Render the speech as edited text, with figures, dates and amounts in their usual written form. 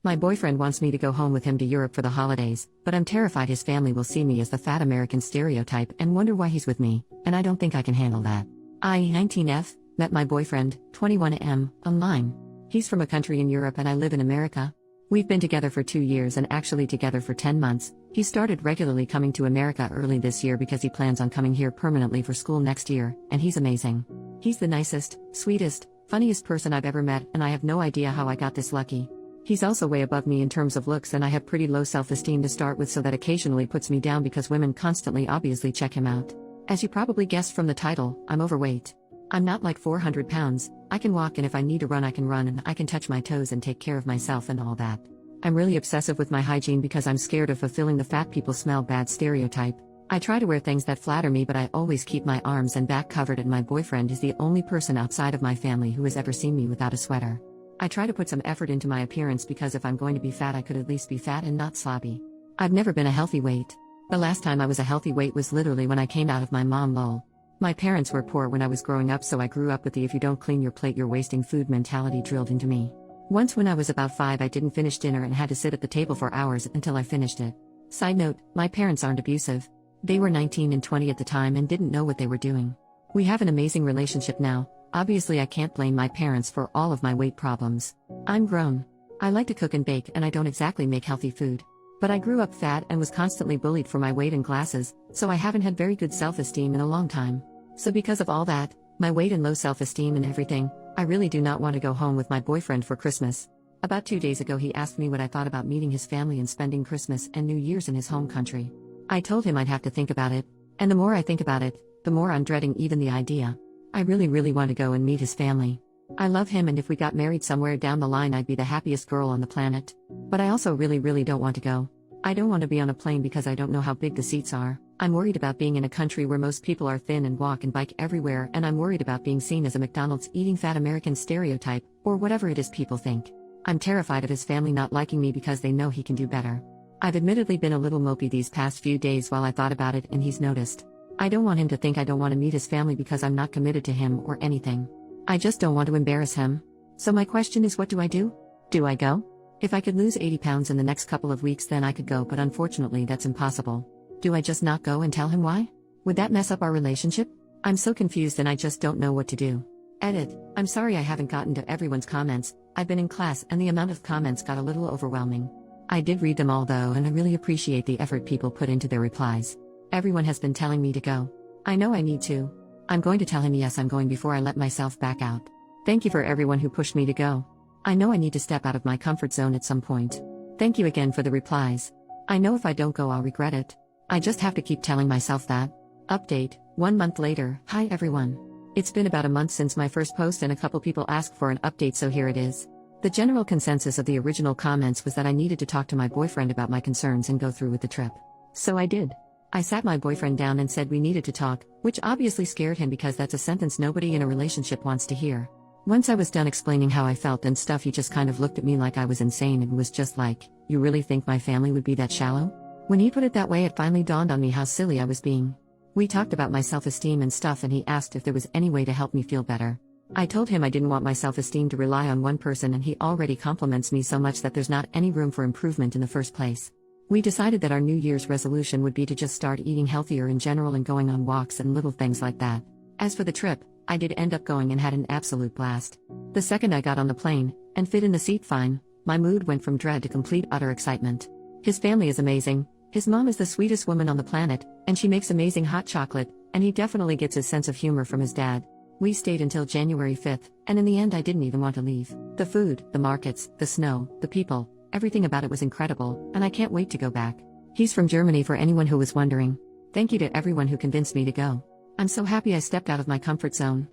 My boyfriend wants me to go home with him to Europe for the holidays, but I'm terrified his family will see me as the fat American stereotype and wonder why he's with me, and I don't think I can handle that. I, 19F, met my boyfriend, 21M, online. He's from a country in Europe and I live in America. We've been together for 2 years and actually together for 10 months. He started regularly coming to America early this year because he plans on coming here permanently for school next year, and he's amazing. He's the nicest, sweetest, funniest person I've ever met, and I have no idea how I got this lucky. He's also way above me in terms of looks, and I have pretty low self-esteem to start with, so that occasionally puts me down because women constantly obviously check him out. As you probably guessed from the title, I'm overweight. I'm not like 400 pounds, I can walk, and if I need to run I can run, and I can touch my toes and take care of myself and all that. I'm really obsessive with my hygiene because I'm scared of fulfilling the fat people smell bad stereotype. I try to wear things that flatter me, but I always keep my arms and back covered, and my boyfriend is the only person outside of my family who has ever seen me without a sweater. I try to put some effort into my appearance because if I'm going to be fat I could at least be fat and not sloppy. I've never been a healthy weight. The last time I was a healthy weight was literally when I came out of my mom lol. My parents were poor when I was growing up, so I grew up with the if you don't clean your plate you're wasting food mentality drilled into me. Once when I was about 5 I didn't finish dinner and had to sit at the table for hours until I finished it. Side note, my parents aren't abusive. They were 19 and 20 at the time and didn't know what they were doing. We have an amazing relationship now. Obviously I can't blame my parents for all of my weight problems. I'm grown. I like to cook and bake, and I don't exactly make healthy food. But I grew up fat and was constantly bullied for my weight and glasses, so I haven't had very good self-esteem in a long time. So because of all that, my weight and low self-esteem and everything, I really do not want to go home with my boyfriend for Christmas. About 2 days ago he asked me what I thought about meeting his family and spending Christmas and New Year's in his home country. I told him I'd have to think about it, and the more I think about it, the more I'm dreading even the idea. I really want to go and meet his family. I love him, and if we got married somewhere down the line I'd be the happiest girl on the planet. But I also really don't want to go. I don't want to be on a plane because I don't know how big the seats are. I'm worried about being in a country where most people are thin and walk and bike everywhere, and I'm worried about being seen as a McDonald's eating fat American stereotype, or whatever it is people think. I'm terrified of his family not liking me because they know he can do better. I've admittedly been a little mopey these past few days while I thought about it, and he's noticed. I don't want him to think I don't want to meet his family because I'm not committed to him or anything. I just don't want to embarrass him. So my question is, what do I do? Do I go? If I could lose 80 pounds in the next couple of weeks then I could go, but unfortunately that's impossible. Do I just not go and tell him why? Would that mess up our relationship? I'm so confused and I just don't know what to do. Edit. I'm sorry I haven't gotten to everyone's comments. I've been in class and the amount of comments got a little overwhelming. I did read them all though, and I really appreciate the effort people put into their replies. Everyone has been telling me to go. I know I need to. I'm going to tell him yes I'm going before I let myself back out. Thank you for everyone who pushed me to go. I know I need to step out of my comfort zone at some point. Thank you again for the replies. I know if I don't go I'll regret it. I just have to keep telling myself that. Update, 1 month later. Hi everyone. It's been about a month since my first post and a couple people asked for an update, so here it is. The general consensus of the original comments was that I needed to talk to my boyfriend about my concerns and go through with the trip. So I did. I sat my boyfriend down and said we needed to talk, which obviously scared him because that's a sentence nobody in a relationship wants to hear. Once I was done explaining how I felt and stuff, he just kind of looked at me like I was insane and was just like, "You really think my family would be that shallow?" When he put it that way it finally dawned on me how silly I was being. We talked about my self-esteem and stuff and he asked if there was any way to help me feel better. I told him I didn't want my self-esteem to rely on one person, and he already compliments me so much that there's not any room for improvement in the first place. We decided that our New Year's resolution would be to just start eating healthier in general and going on walks and little things like that. As for the trip, I did end up going and had an absolute blast. The second I got on the plane, and fit in the seat fine, my mood went from dread to complete utter excitement. His family is amazing. His mom is the sweetest woman on the planet, and she makes amazing hot chocolate, and he definitely gets his sense of humor from his dad. We stayed until January 5th, and in the end I didn't even want to leave. The food, the markets, the snow, the people, everything about it was incredible, and I can't wait to go back. He's from Germany for anyone who was wondering. Thank you to everyone who convinced me to go. I'm so happy I stepped out of my comfort zone.